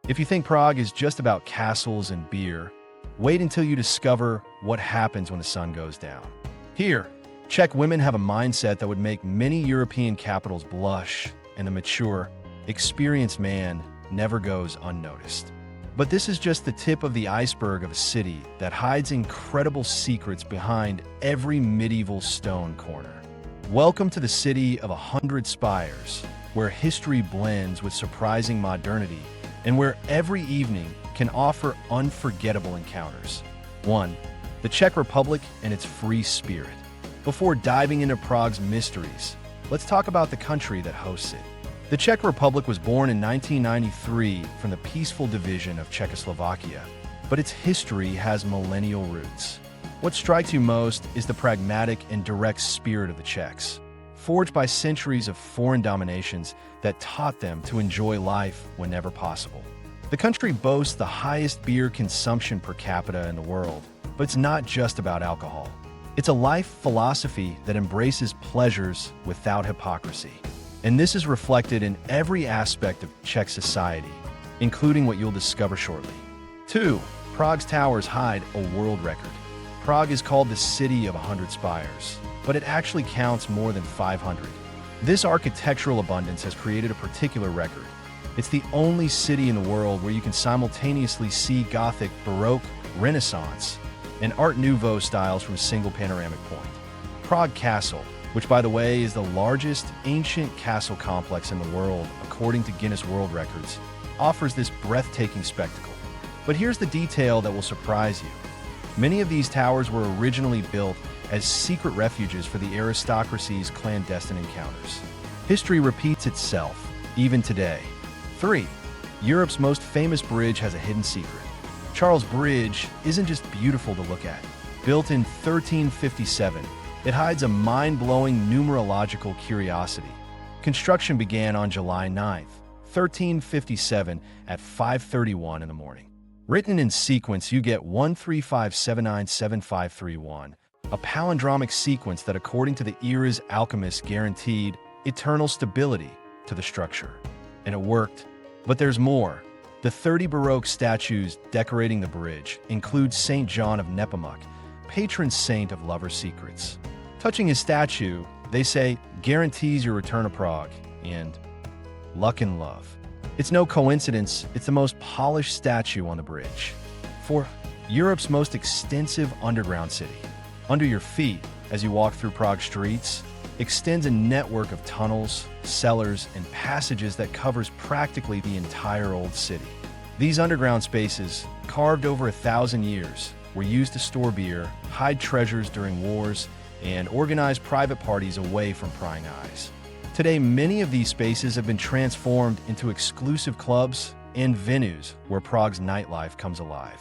If you think Prague is just about castles and beer, wait until you discover what happens when the sun goes down. Here, Czech women have a mindset that would make many European capitals blush, and the mature, experienced man never goes unnoticed. But this is just the tip of the iceberg of a city that hides incredible secrets behind every medieval stone corner. Welcome to the city of 100 spires, where history blends with surprising modernity, and where every evening can offer unforgettable encounters. 1. The Czech Republic and its free spirit. Before diving into Prague's mysteries, let's talk about the country that hosts it. The Czech Republic was born in 1993 from the peaceful division of Czechoslovakia, but its history has millennial roots. What strikes you most is the pragmatic and direct spirit of the Czechs, forged by centuries of foreign dominations that taught them to enjoy life whenever possible. The country boasts the highest beer consumption per capita in the world, but it's not just about alcohol. It's a life philosophy that embraces pleasures without hypocrisy. And this is reflected in every aspect of Czech society, including what you'll discover shortly. 2. Prague's towers hide a world record. Prague is called the city of 100 spires, but it actually counts more than 500. This architectural abundance has created a particular record. It's the only city in the world where you can simultaneously see Gothic, Baroque, Renaissance, and Art Nouveau styles from a single panoramic point. Prague Castle, which by the way is the largest ancient castle complex in the world according to Guinness World Records, offers this breathtaking spectacle. But here's the detail that will surprise you. Many of these towers were originally built as secret refuges for the aristocracy's clandestine encounters. History repeats itself, even today. 3. Europe's most famous bridge has a hidden secret. Charles Bridge isn't just beautiful to look at. Built in 1357, it hides a mind-blowing numerological curiosity. Construction began on July 9, 1357 at 5:31 in the morning. Written in sequence, you get 135797531, a palindromic sequence that, according to the era's alchemists, guaranteed eternal stability to the structure. And it worked. But there's more. The 30 Baroque statues decorating the bridge include St. John of Nepomuk, patron saint of lovers' secrets. Touching his statue, they say, guarantees your return to Prague, and luck and love. It's no coincidence, it's the most polished statue on the bridge. 4. Europe's most extensive underground city. Under your feet, as you walk through Prague streets, extends a network of tunnels, cellars, and passages that covers practically the entire old city. These underground spaces, carved over 1,000 years, were used to store beer, hide treasures during wars, and organize private parties away from prying eyes. Today, many of these spaces have been transformed into exclusive clubs and venues where Prague's nightlife comes alive.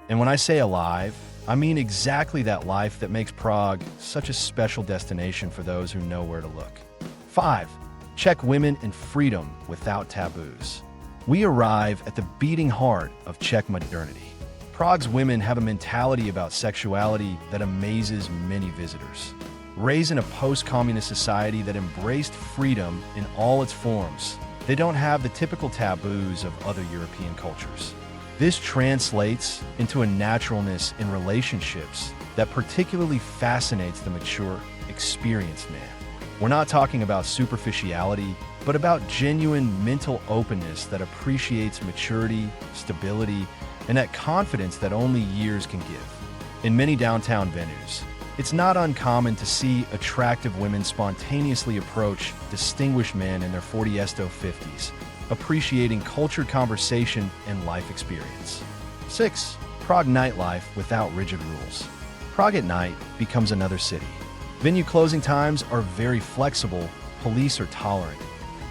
And when I say alive, I mean exactly that life that makes Prague such a special destination for those who know where to look. 5. Czech women and freedom without taboos. We arrive at the beating heart of Czech modernity. Prague's women have a mentality about sexuality that amazes many visitors. Raised in a post-communist society that embraced freedom in all its forms, they don't have the typical taboos of other European cultures. This translates into a naturalness in relationships that particularly fascinates the mature, experienced man. We're not talking about superficiality, but about genuine mental openness that appreciates maturity, stability, and that confidence that only years can give. In many downtown venues, it's not uncommon to see attractive women spontaneously approach distinguished men in their 40s to 50s, appreciating cultured conversation and life experience. 6. Prague nightlife without rigid rules. Prague at night becomes another city. Venue closing times are very flexible, police are tolerant,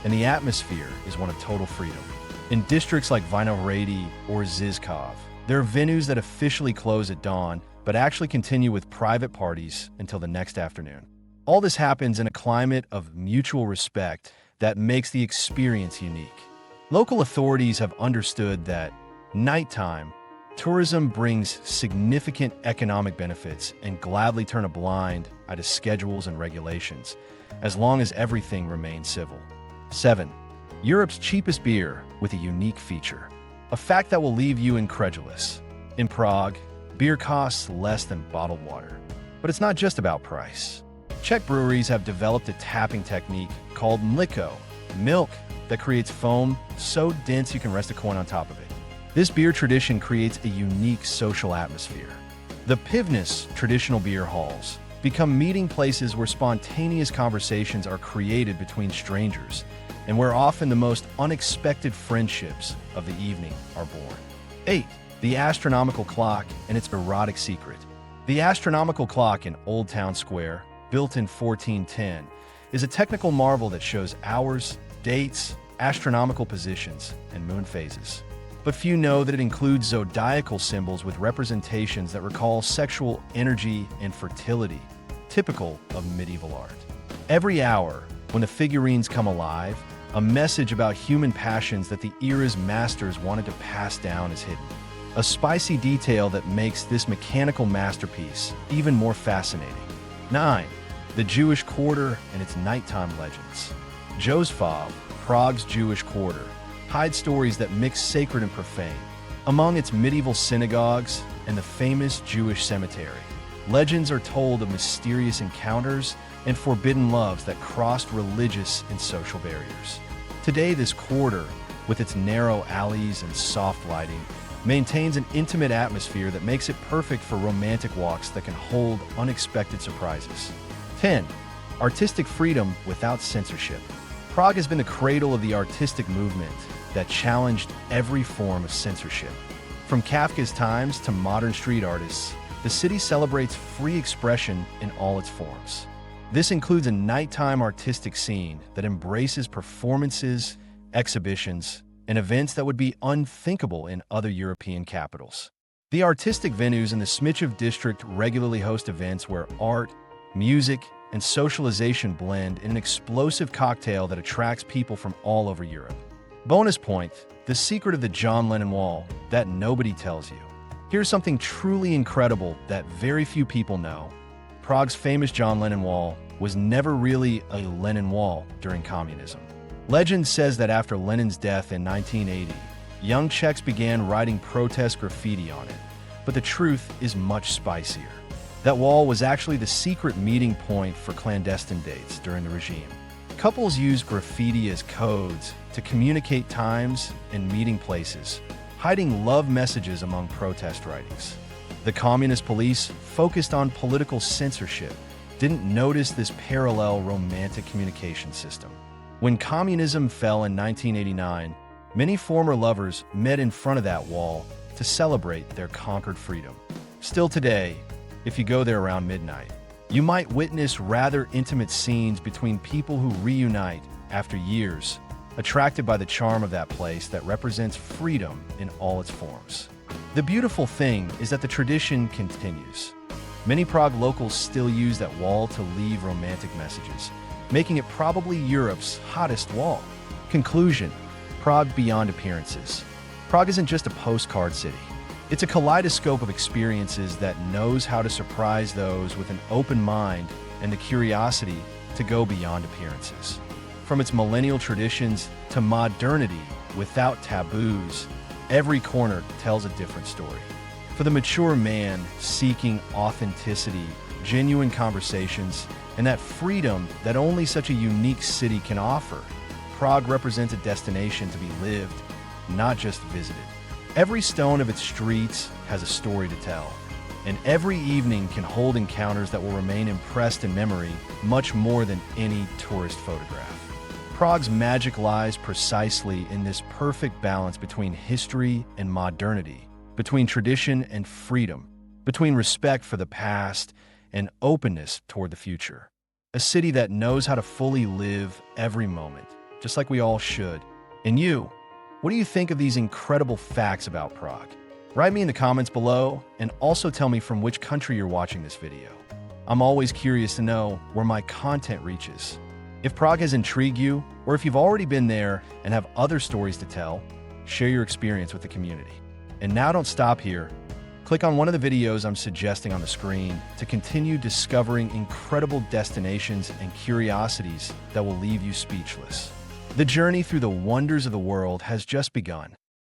and the atmosphere is one of total freedom. In districts like Vinohrady or Žižkov, there are venues that officially close at dawn, but actually continue with private parties until the next afternoon. All this happens in a climate of mutual respect that makes the experience unique. Local authorities have understood that nighttime tourism brings significant economic benefits and gladly turn a blind eye to schedules and regulations, as long as everything remains civil. 7. Europe's cheapest beer with a unique feature. A fact that will leave you incredulous. In Prague, beer costs less than bottled water. But it's not just about price. Czech breweries have developed a tapping technique called mliko, milk that creates foam so dense you can rest a coin on top of it. This beer tradition creates a unique social atmosphere. The pivnice, traditional beer halls, become meeting places where spontaneous conversations are created between strangers and where often the most unexpected friendships of the evening are born. 8. The astronomical clock and its erotic secret. The astronomical clock in Old Town Square, built in 1410, is a technical marvel that shows hours, dates, astronomical positions, and moon phases. But few know that it includes zodiacal symbols with representations that recall sexual energy and fertility, typical of medieval art. Every hour, when the figurines come alive, a message about human passions that the era's masters wanted to pass down is hidden. A spicy detail that makes this mechanical masterpiece even more fascinating. 9. The Jewish Quarter and its nighttime legends. József, Prague's Jewish quarter, hides stories that mix sacred and profane. Among its medieval synagogues and the famous Jewish cemetery, legends are told of mysterious encounters and forbidden loves that crossed religious and social barriers. Today, this quarter, with its narrow alleys and soft lighting, maintains an intimate atmosphere that makes it perfect for romantic walks that can hold unexpected surprises. 10. Artistic freedom without censorship. Prague has been the cradle of the artistic movement that challenged every form of censorship. From Kafka's times to modern street artists, the city celebrates free expression in all its forms. This includes a nighttime artistic scene that embraces performances, exhibitions, and events that would be unthinkable in other European capitals. The artistic venues in the Smichov district regularly host events where art, music, and socialization blend in an explosive cocktail that attracts people from all over Europe. Bonus point, the secret of the John Lennon Wall that nobody tells you. Here's something truly incredible that very few people know. Prague's famous John Lennon Wall was never really a Lenin wall during communism. Legend says that after Lenin's death in 1980, young Czechs began writing protest graffiti on it, but the truth is much spicier. That wall was actually the secret meeting point for clandestine dates during the regime. Couples used graffiti as codes to communicate times and meeting places, hiding love messages among protest writings. The communist police, focused on political censorship, didn't notice this parallel romantic communication system. When communism fell in 1989, many former lovers met in front of that wall to celebrate their conquered freedom. Still today, if you go there around midnight, you might witness rather intimate scenes between people who reunite after years, attracted by the charm of that place that represents freedom in all its forms. The beautiful thing is that the tradition continues. Many Prague locals still use that wall to leave romantic messages, making it probably Europe's hottest wall. Conclusion: Prague beyond appearances. Prague isn't just a postcard city. It's a kaleidoscope of experiences that knows how to surprise those with an open mind and the curiosity to go beyond appearances. From its millennial traditions to modernity without taboos, every corner tells a different story. For the mature man seeking authenticity, genuine conversations, and that freedom that only such a unique city can offer, Prague represents a destination to be lived, not just visited. Every stone of its streets has a story to tell, and every evening can hold encounters that will remain impressed in memory much more than any tourist photograph. Prague's magic lies precisely in this perfect balance between history and modernity, between tradition and freedom, between respect for the past and openness toward the future. A city that knows how to fully live every moment, just like we all should. And you, what do you think of these incredible facts about Prague? Write me in the comments below, and also tell me from which country you're watching this video. I'm always curious to know where my content reaches. If Prague has intrigued you, or if you've already been there and have other stories to tell, share your experience with the community. And now don't stop here. Click on one of the videos I'm suggesting on the screen to continue discovering incredible destinations and curiosities that will leave you speechless. The journey through the wonders of the world has just begun.